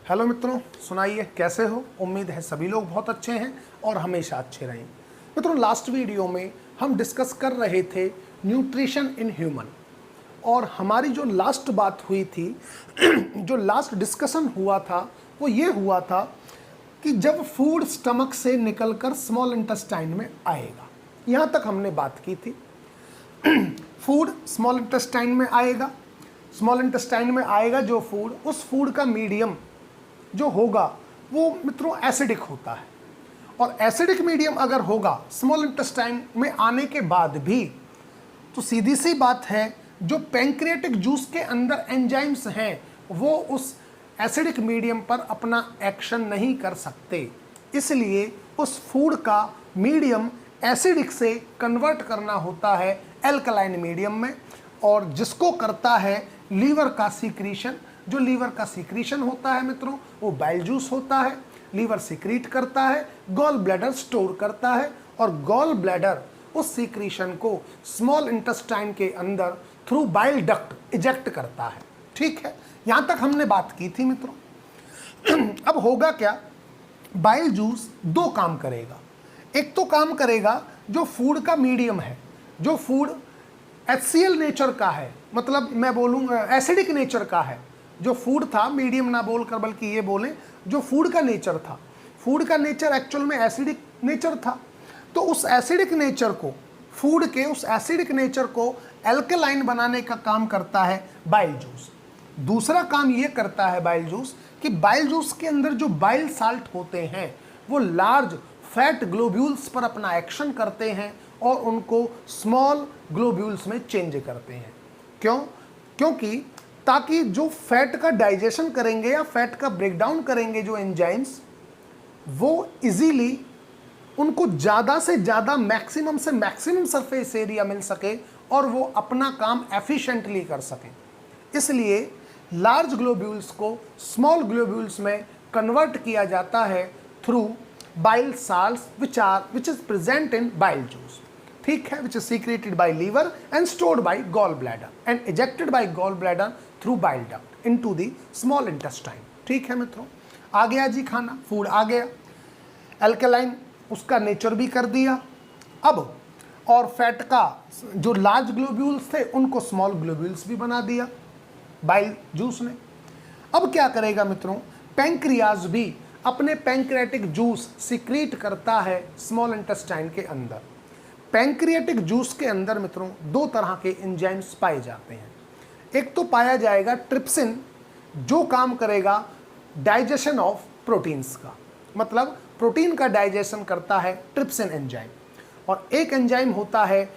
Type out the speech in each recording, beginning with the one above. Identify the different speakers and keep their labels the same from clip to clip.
Speaker 1: Hello मित्रों, सुनाइए कैसे हो। उम्मीद है सभी लोग बहुत अच्छे हैं और हमेशा अच्छे रहें। मित्रों, लास्ट वीडियो में हम डिस्कस कर रहे थे न्यूट्रिशन इन ह्यूमन, और हमारी जो लास्ट बात हुई थी जो लास्ट डिस्कशन हुआ था वो ये हुआ था कि जब फूड स्टमक से निकलकर स्मॉल इंटेस्टाइन में आएगा, यहाँ तक हमने बात की थी। फूड स्मॉल इंटेस्टाइन में आएगा, स्मॉल इंटेस्टाइन में आएगा जो फूड, उस फूड का मीडियम जो होगा वो मित्रों एसिडिक होता है। और एसिडिक मीडियम अगर होगा स्मॉल इंटेस्टाइन में आने के बाद भी, तो सीधी सी बात है जो पैंक्रियाटिक जूस के अंदर एंजाइम्स हैं वो उस एसिडिक मीडियम पर अपना एक्शन नहीं कर सकते। इसलिए उस फूड का मीडियम एसिडिक से कन्वर्ट करना होता है एल्कलाइन मीडियम में, और जिसको करता है लीवर का सीक्रीशन। जो लीवर का सीक्रीशन होता है मित्रों वो बाइल जूस होता है। लीवर सीक्रीट करता है, गॉल ब्लैडर स्टोर करता है, और गॉल ब्लैडर उस सीक्रीशन को स्मॉल इंटेस्टाइन के अंदर थ्रू बाइल डक्ट इजेक्ट करता है। ठीक है, यहाँ तक हमने बात की थी मित्रों। अब होगा क्या, बाइल जूस दो काम करेगा। एक तो काम करेगा जो फूड का मीडियम है, जो फूड HCl नेचर का है, मतलब मैं बोलूँगा एसिडिक नेचर का है। जो फूड था, मीडियम ना बोलकर बल्कि ये बोलें जो फूड का नेचर था, फूड का नेचर एक्चुअल में एसिडिक नेचर था। तो उस एसिडिक नेचर को, फूड के उस एसिडिक नेचर को एल्कलाइन बनाने का काम करता है बाइल जूस। दूसरा काम ये करता है बाइल जूस कि बाइल जूस के अंदर जो बाइल साल्ट होते हैं वो लार्ज फैट ग्लोब्यूल्स पर अपना एक्शन करते हैं और उनको स्मॉल ग्लोब्यूल्स में चेंज करते हैं। क्यों? क्योंकि ताकि जो फैट का डाइजेशन करेंगे या फैट का ब्रेकडाउन करेंगे जो एंजाइम्स, वो इजीली उनको ज़्यादा से ज़्यादा, मैक्सिमम से मैक्सिमम सरफेस एरिया मिल सके और वो अपना काम एफिशिएंटली कर सकें। इसलिए लार्ज ग्लोब्यूल्स को स्मॉल ग्लोब्यूल्स में कन्वर्ट किया जाता है through bile salts which is present in bile juice, ठीक है, which is secreted by liver and stored by gallbladder and ejected by gallbladder through bile duct into the small intestine। ठीक है मित्रों, आ गया जी खाना, फूड आ गया, एल्कलाइन उसका nature भी कर दिया। अब और फैट का जो लार्ज ग्लोब्यूल्स थे उनको स्मॉल ग्लोब्यूल्स भी बना दिया बाइल जूस ने। अब क्या करेगा मित्रों, पैंक्रियाज भी अपने पैंक्रियाटिक जूस सिक्रीट करता है स्मॉल इंटेस्टाइन के अंदर। पैंक्रियाटिक जूस के अंदर मित्रों दो तरह के एंजाइम्स पाए जाते हैं। एक तो पाया जाएगा ट्रिप्सिन, जो काम करेगा डाइजेशन ऑफ प्रोटीन्स का, मतलब प्रोटीन का डाइजेशन करता है ट्रिप्सिन एंजाइम। और एक एंजाइम होता है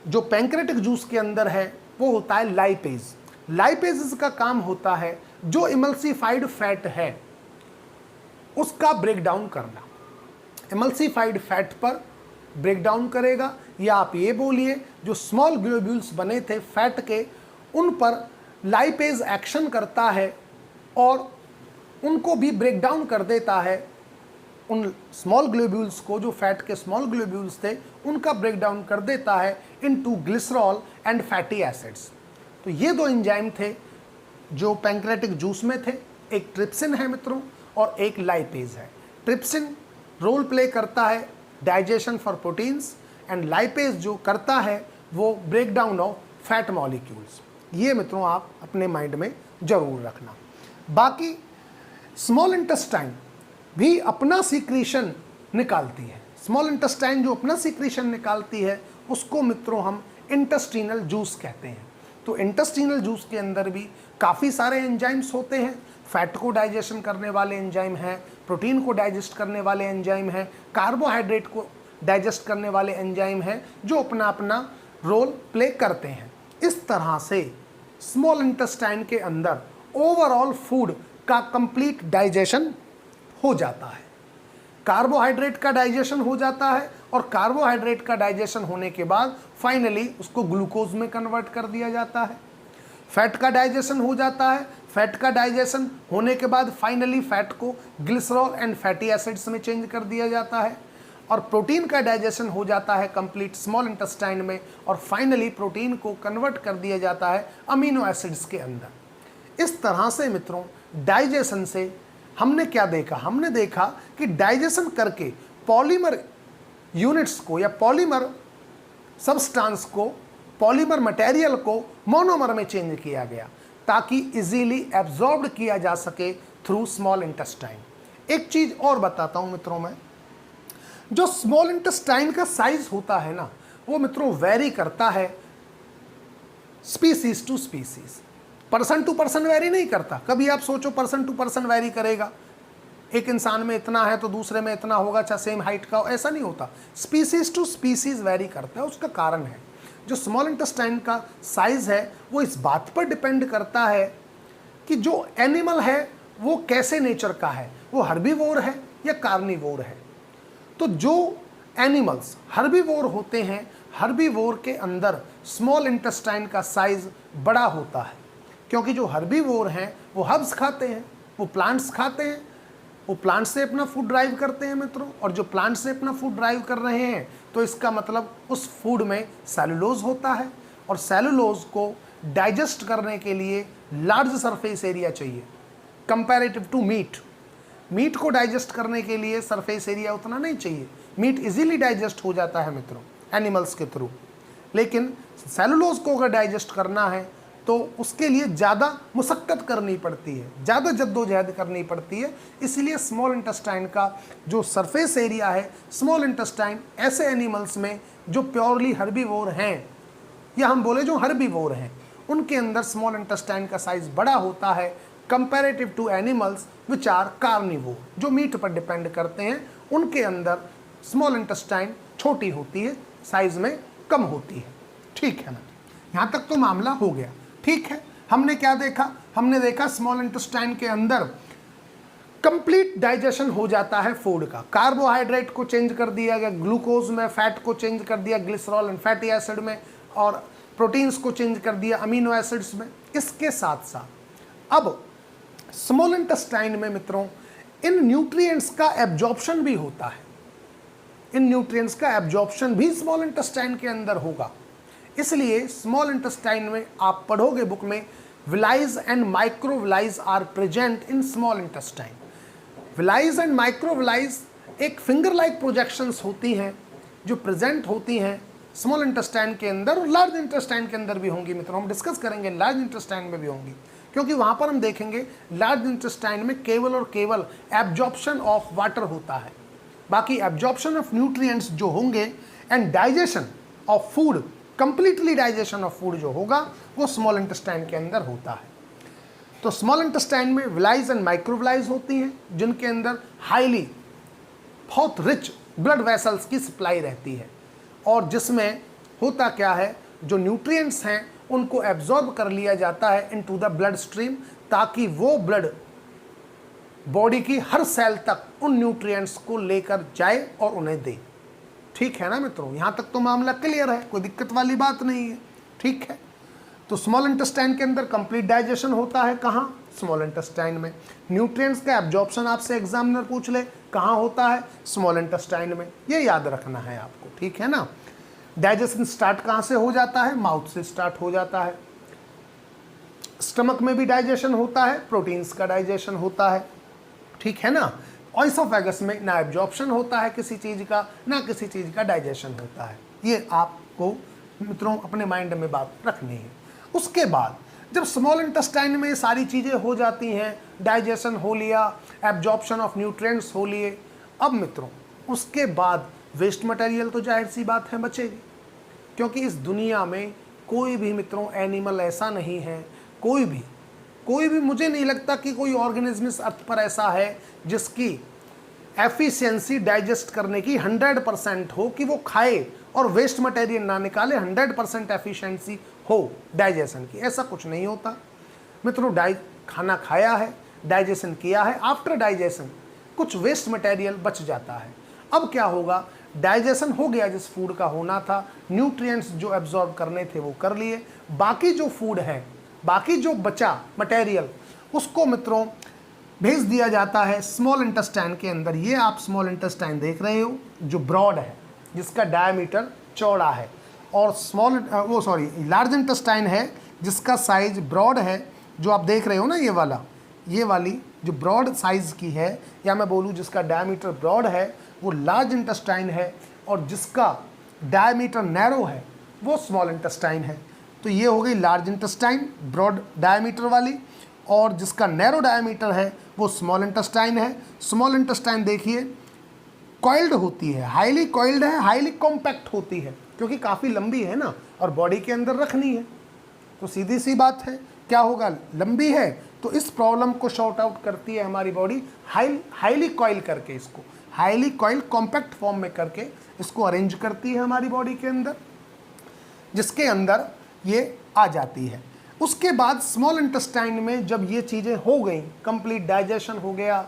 Speaker 1: जो पैंक्रियाटिक जूस के अंदर है, वो होता है लाइपेज। लाइपेज का काम होता है जो इमल्सिफाइड फैट है उसका ब्रेकडाउन करना, इमल्सिफाइड फैट पर ब्रेकडाउन करेगा, या आप ये बोलिए जो स्मॉल ग्लोब्यूल्स बने थे फैट के उन पर लाइपेज एक्शन करता है और उनको भी ब्रेकडाउन कर देता है। उन स्मॉल ग्लोब्यूल्स को, जो फैट के स्मॉल ग्लोब्यूल्स थे, उनका ब्रेकडाउन कर देता है into glycerol and fatty acids. तो ये दो एंजाइम थे जो पैंक्रियाटिक जूस में थे, एक ट्रिप्सिन है मित्रों और एक लाइपेज है। ट्रिप्सिन रोल प्ले करता है digestion for proteins, and lipase जो करता है वो ब्रेकडाउन ऑफ फैट मॉलिक्यूल्स। ये मित्रों आप अपने माइंड में जरूर रखना। बाकी स्मॉल इंटेस्टाइन भी अपना सीक्रीशन निकालती है। स्मॉल इंटेस्टाइन जो अपना सीक्रीशन निकालती है उसको मित्रों हम इंटेस्टिनल जूस कहते हैं। तो इंटेस्टिनल जूस के अंदर भी काफ़ी सारे एंजाइम्स होते हैं। फैट को डाइजेशन करने वाले एंजाइम हैं, प्रोटीन को डाइजेस्ट करने वाले एंजाइम हैं, कार्बोहाइड्रेट को डाइजेस्ट करने वाले एंजाइम हैं, जो अपना अपना रोल प्ले करते हैं। इस तरह से स्मॉल इंटेस्टाइन के अंदर ओवरऑल फूड का कंप्लीट डाइजेशन हो जाता है। कार्बोहाइड्रेट का डाइजेशन हो जाता है, और कार्बोहाइड्रेट का डाइजेशन होने के बाद फाइनली उसको ग्लूकोज में कन्वर्ट कर दिया जाता है। फैट का डाइजेशन हो जाता है, फैट का डाइजेशन होने के बाद फाइनली फैट को ग्लिसरॉल एंड फैटी एसिड्स में चेंज कर दिया जाता है, और प्रोटीन का डाइजेशन हो जाता है कंप्लीट स्मॉल इंटेस्टाइन में, और फाइनली प्रोटीन को कन्वर्ट कर दिया जाता है अमीनो एसिड्स के अंदर। इस तरह से मित्रों डाइजेशन से हमने क्या देखा, हमने देखा कि डाइजेशन करके पॉलीमर यूनिट्स को या पॉलीमर सब्सटेंस को, पॉलीमर मटेरियल को मोनोमर में चेंज किया गया ताकि इजीली एब्जॉर्ब किया जा सके थ्रू स्मॉल इंटेस्टाइन। एक चीज और बताता हूं मित्रों मैं, जो स्मॉल इंटेस्टाइन का साइज होता है ना, वो मित्रों वेरी करता है species to species, person to person vary नहीं करता। कभी आप सोचो पर्सन टू पर्सन वेरी करेगा, एक इंसान में इतना है तो दूसरे में इतना होगा, चाहे सेम हाइट का हो, ऐसा नहीं होता। स्पीसीज टू स्पीसीज वेरी करता है। उसका कारण है जो स्मॉल इंटेस्टाइन का साइज है वो इस बात पर डिपेंड करता है कि जो एनिमल है वो कैसे नेचर का है, वो हर्बीवोर है या कार्निवोर है। तो जो एनिमल्स हर्बीवोर होते हैं, हर्बीवोर के अंदर स्मॉल इंटेस्टाइन का साइज बड़ा होता है, क्योंकि जो हर्बीवोर हैं वो हर्ब्स खाते हैं, वो प्लांट्स खाते हैं, वो प्लांट से अपना फूड ड्राइव करते हैं मित्रों। और जो प्लांट से अपना फूड ड्राइव कर रहे हैं तो इसका मतलब उस फूड में सेलुलोज होता है, और सेलुलोज को डाइजेस्ट करने के लिए लार्ज सरफेस एरिया चाहिए कंपैरेटिव टू मीट। मीट को डाइजेस्ट करने के लिए सरफेस एरिया उतना नहीं चाहिए, मीट इजीली डाइजेस्ट हो जाता है मित्रों एनिमल्स के थ्रू, लेकिन सेलुलोज को अगर डाइजेस्ट करना है तो उसके लिए ज़्यादा मुशक्कत करनी पड़ती है, ज़्यादा जद्दोजहद करनी पड़ती है। इसलिए स्मॉल इंटेस्टाइन का जो सरफेस एरिया है, स्मॉल इंटेस्टाइन ऐसे एनिमल्स में जो प्योरली हर्बीवोर हैं या हम बोले जो हर्बीवोर हैं, उनके अंदर स्मॉल इंटेस्टाइन का साइज बड़ा होता है comparative to animals which are carnivore, जो मीट पर डिपेंड करते हैं। उनके अंदर स्मॉल इंटेस्टाइन छोटी होती है, साइज में कम होती है। ठीक है ना, यहाँ तक तो मामला हो गया। ठीक है, हमने क्या देखा, हमने देखा स्मॉल इंटेस्टाइन के अंदर कंप्लीट डाइजेशन हो जाता है फूड का। कार्बोहाइड्रेट को चेंज कर दिया गया ग्लूकोज में, फैट को चेंज कर दिया ग्लिसरॉल एंड फैटी एसिड में, और प्रोटीन्स को चेंज कर दिया अमीनो एसिड्स में। इसके साथ साथ अब स्मॉल इंटेस्टाइन में मित्रों इन न्यूट्रिएंट्स का एब्जॉर्प्शन भी होता है, इन न्यूट्रिएंट्स का एब्जॉर्प्शन भी स्मॉल इंटेस्टाइन के अंदर होगा। इसलिए स्मॉल इंटेस्टाइन में आप पढ़ोगे बुक में, villi and microvilli are present in small intestine. Villi and microvilli एक फिंगर लाइक प्रोजेक्शंस होती हैं जो प्रेजेंट होती हैं स्मॉल इंटेस्टाइन के अंदर, और लार्ज इंटेस्टाइन के अंदर भी होंगी मित्रों। हम डिस्कस करेंगे लार्ज इंटेस्टाइन में भी होंगी, क्योंकि वहाँ पर हम देखेंगे लार्ज इंटेस्टाइन में केवल और केवल एब्जॉर्प्शन ऑफ वाटर होता है, बाकी एब्जॉर्प्शन ऑफ न्यूट्रिएंट्स जो होंगे and digestion of food, completely digestion of food जो होगा वो स्मॉल इंटेस्टाइन के अंदर होता है। तो स्मॉल इंटेस्टाइन में विलाइज एंड माइक्रोविलाइज होती हैं जिनके अंदर हाईली बहुत रिच ब्लड वेसल्स की सप्लाई रहती है, और जिसमें होता क्या है, जो न्यूट्रिएंट्स हैं उनको एब्जॉर्ब कर लिया जाता है इनटू द ब्लड स्ट्रीम, ताकि वो ब्लड बॉडी की हर सेल तक उन न्यूट्रिएंट्स को लेकर जाए और उन्हें दे। ठीक है ना मित्रों, यहाँ तक तो मामला क्लियर है, कोई दिक्कत वाली बात नहीं है। ठीक है, तो स्मॉल इंटेस्टाइन के अंदर कंप्लीट डाइजेशन होता है, कहाँ, स्मॉल इंटेस्टाइन में। न्यूट्रिएंट्स का एब्जॉर्प्शन आपसे एग्जामिनर पूछ ले कहाँ होता है, स्मॉल इंटेस्टाइन में, ये याद रखना है आपको। ठीक है ना, डाइजेशन स्टार्ट कहाँ से हो जाता है, माउथ से स्टार्ट हो जाता है। स्टमक में भी डाइजेशन होता है, प्रोटीन्स का डाइजेशन होता है। ठीक है ना, ऑइसोफेगस में ना एब्जॉर्प्शन होता है किसी चीज़ का, ना किसी चीज़ का डाइजेशन होता है। ये आपको मित्रों अपने माइंड में बात रखनी है। उसके बाद जब स्मॉल इंटेस्टाइन में ये सारी चीज़ें हो जाती हैं, डाइजेशन हो लिया, एब्जॉर्प्शन ऑफ न्यूट्रिएंट्स हो लिए, अब मित्रों उसके बाद वेस्ट मटेरियल तो जाहिर सी बात है बचेगी, क्योंकि इस दुनिया में कोई भी मित्रों एनिमल ऐसा नहीं है, कोई भी मुझे नहीं लगता कि कोई ऑर्गेनिज्म इस अर्थ पर ऐसा है जिसकी एफिशिएंसी डाइजेस्ट करने की 100% हो कि वो खाए और वेस्ट मटेरियल ना निकाले, 100% एफिशिएंसी हो डाइजेशन की, ऐसा कुछ नहीं होता मित्रों। खाना खाया है, डाइजेशन किया है, आफ्टर डाइजेशन कुछ वेस्ट मटेरियल बच जाता है। अब क्या होगा, डाइजेशन हो गया जिस फूड का होना था, न्यूट्रिएंट्स जो एब्जॉर्ब करने थे वो कर लिए, बाकी जो फूड है, बाकी जो बचा मटेरियल उसको मित्रों भेज दिया जाता है स्मॉल इंटेस्टाइन के अंदर। ये आप स्मॉल इंटेस्टाइन देख रहे हो जो ब्रॉड है, जिसका डायमीटर चौड़ा है, और लार्ज इंटेस्टाइन है जिसका साइज ब्रॉड है, जो आप देख रहे हो ना ये वाली जो ब्रॉड साइज़ की है, या मैं बोलूँ जिसका डायमीटर ब्रॉड है वो लार्ज इंटेस्टाइन है, और जिसका डायमीटर नैरो है वो स्मॉल इंटेस्टाइन है। तो ये हो गई लार्ज इंटेस्टाइन ब्रॉड डायमीटर वाली, और जिसका नैरो डायमीटर है वो स्मॉल इंटेस्टाइन है। स्मॉल इंटेस्टाइन देखिए कॉइल्ड होती है, हाईली कॉइल्ड है, हाईली कॉम्पैक्ट होती है, क्योंकि काफ़ी लंबी है ना और बॉडी के अंदर रखनी है। तो सीधी सी बात है, क्या होगा, लंबी है तो इस प्रॉब्लम को शॉर्ट आउट करती है हमारी बॉडी हाईली कॉइल करके, इसको हाईली कॉइल कॉम्पैक्ट फॉर्म में करके इसको अरेंज करती है हमारी बॉडी के अंदर, जिसके अंदर ये आ जाती है। उसके बाद स्मॉल इंटेस्टाइन में जब ये चीज़ें हो गई, कंप्लीट डाइजेशन हो गया,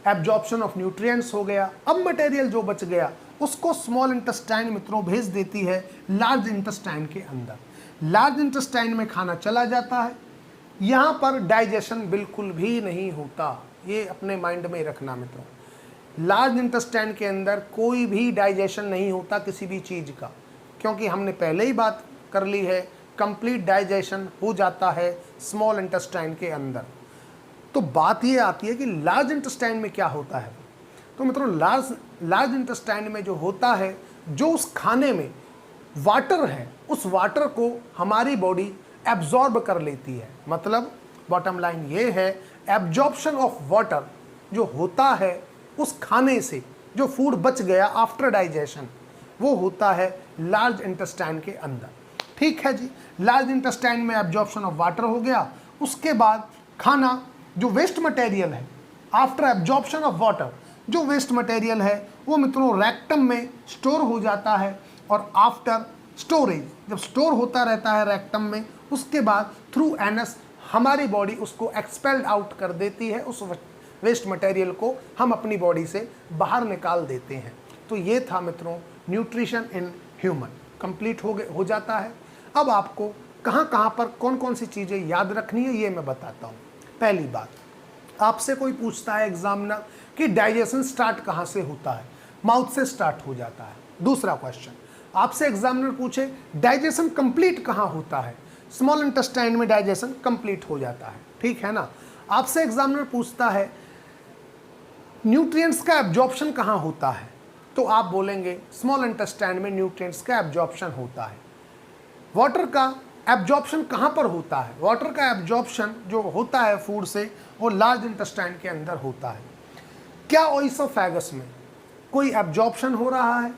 Speaker 1: एब्जॉर्प्शन ऑफ न्यूट्रिएंट्स हो गया, अब मटेरियल जो बच गया उसको स्मॉल इंटेस्टाइन मित्रों भेज देती है लार्ज इंटेस्टाइन के अंदर। लार्ज इंटेस्टाइन में खाना चला जाता है, यहाँ पर डाइजेशन बिल्कुल भी नहीं होता, ये अपने माइंड में रखना मित्रों। लार्ज इंटेस्टाइन के अंदर कोई भी डाइजेशन नहीं होता किसी भी चीज़ का, क्योंकि हमने पहले ही बात कर ली है, कंप्लीट डाइजेशन हो जाता है स्मॉल इंटेस्टाइन के अंदर। तो बात ये आती है कि लार्ज इंटेस्टाइन में क्या होता है। तो मित्रों लार्ज इंटेस्टाइन में जो होता है, जो उस खाने में वाटर है उस वाटर को हमारी बॉडी एब्जॉर्ब कर लेती है। मतलब बॉटम लाइन ये है, एब्जॉर्प्शन ऑफ वाटर जो होता है उस खाने से, जो फूड बच गया आफ्टर डाइजेशन, वो होता है लार्ज इंटेस्टाइन के अंदर। ठीक है जी, लार्ज इंटेस्टाइन में एब्जॉर्प्शन ऑफ वाटर हो गया। उसके बाद खाना जो वेस्ट मटेरियल है, आफ्टर एब्जॉर्प्शन ऑफ वाटर जो वेस्ट मटेरियल है वो मित्रों रेक्टम में स्टोर हो जाता है, और आफ्टर स्टोरेज जब स्टोर होता रहता है रेक्टम में, उसके बाद थ्रू एनस हमारी बॉडी उसको एक्सपेल्ड आउट कर देती है, उस वेस्ट मटेरियल को हम अपनी बॉडी से बाहर निकाल देते हैं। तो ये था मित्रों न्यूट्रिशन इन ह्यूमन, कंप्लीट हो जाता है। अब आपको कहाँ कहाँ पर कौन कौन सी चीज़ें याद रखनी है ये मैं बताता हूँ। पहली बात, आपसे कोई पूछता है एग्जामिनर कि डाइजेशन स्टार्ट कहाँ से होता है, माउथ से स्टार्ट हो जाता है। दूसरा क्वेश्चन, आपसे एग्जामिनर पूछे डाइजेशन कंप्लीट कहाँ होता है, स्मॉल इंटेस्टाइन में डाइजेशन कंप्लीट हो जाता है। ठीक है ना। आपसे एग्जामिनर पूछता है न्यूट्रिएंट्स का एब्जॉर्प्शन कहाँ होता है, तो आप बोलेंगे स्मॉल इंटेस्टाइन में न्यूट्रिएंट्स का एब्जॉर्प्शन होता है। वाटर का एब्जॉर्प्शन कहाँ पर होता है, वाटर का एब्जॉर्प्शन जो होता है फूड से वो लार्ज इंटेस्टाइन के अंदर होता है। क्या ओइसोफेगस में कोई एब्जॉर्प्शन हो रहा है,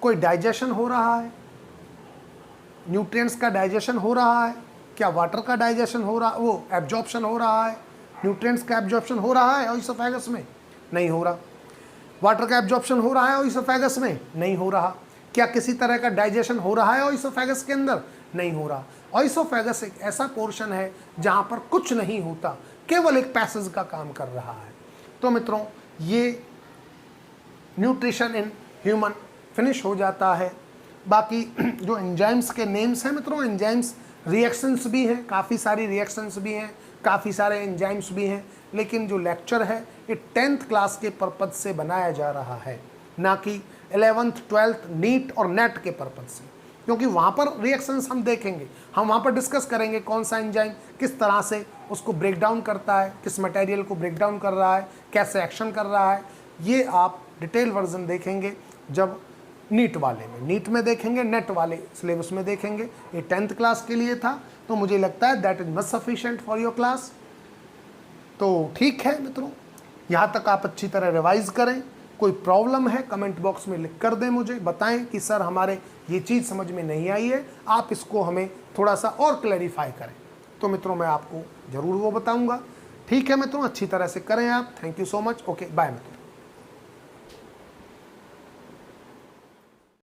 Speaker 1: कोई डाइजेशन हो रहा है, न्यूट्रिएंट्स का डाइजेशन हो रहा है, क्या वाटर का डाइजेशन हो रहा, वो एब्जॉर्प्शन हो रहा है, न्यूट्रिएंट्स का एब्जॉर्प्शन हो रहा है ओइसोफेगस में? नहीं हो रहा। वाटर का एब्जॉर्प्शन हो रहा है ओइसोफेगस में? नहीं हो रहा। क्या किसी तरह का डाइजेशन हो रहा है ओइसोफेगस के अंदर? नहीं हो रहा। ओइसोफेगस एक ऐसा पोर्शन है जहाँ पर कुछ नहीं होता, केवल एक पैसेज का काम कर रहा है। तो मित्रों ये न्यूट्रिशन इन ह्यूमन फिनिश हो जाता है। बाकी जो एंजाइम्स के नेम्स हैं मित्रों, एंजाइम्स रिएक्शंस भी हैं, काफ़ी सारी रिएक्शंस भी हैं, काफ़ी सारे एंजाइम्स भी हैं, लेकिन जो लेक्चर है ये 10th क्लास के पर्पज़ से बनाया जा रहा है, ना कि 11th 12th नीट और नेट के पर्पज़ से, क्योंकि वहाँ पर रिएक्शंस हम देखेंगे, हम वहाँ पर डिस्कस करेंगे कौन सा एंजाइम किस तरह से उसको ब्रेक डाउन करता है, किस मटेरियल को ब्रेक डाउन कर रहा है, कैसे एक्शन कर रहा है। ये आप डिटेल वर्जन देखेंगे जब नीट वाले में, नीट में देखेंगे, नेट वाले सिलेबस में देखेंगे। ये 10th क्लास के लिए था, तो मुझे लगता है that is much sufficient for your class. तो ठीक है मित्रों, यहाँ तक आप अच्छी तरह रिवाइज करें। कोई प्रॉब्लम है कमेंट बॉक्स में लिख कर दें, मुझे बताएं कि सर हमारे ये चीज़ समझ में नहीं आई है, आप इसको हमें थोड़ा सा और क्लैरिफाई करें। तो मित्रों मैं आपको ज़रूर वो बताऊंगा। ठीक है मित्रों, अच्छी तरह से करें आप। Thank you so much. Okay bye मित्रों।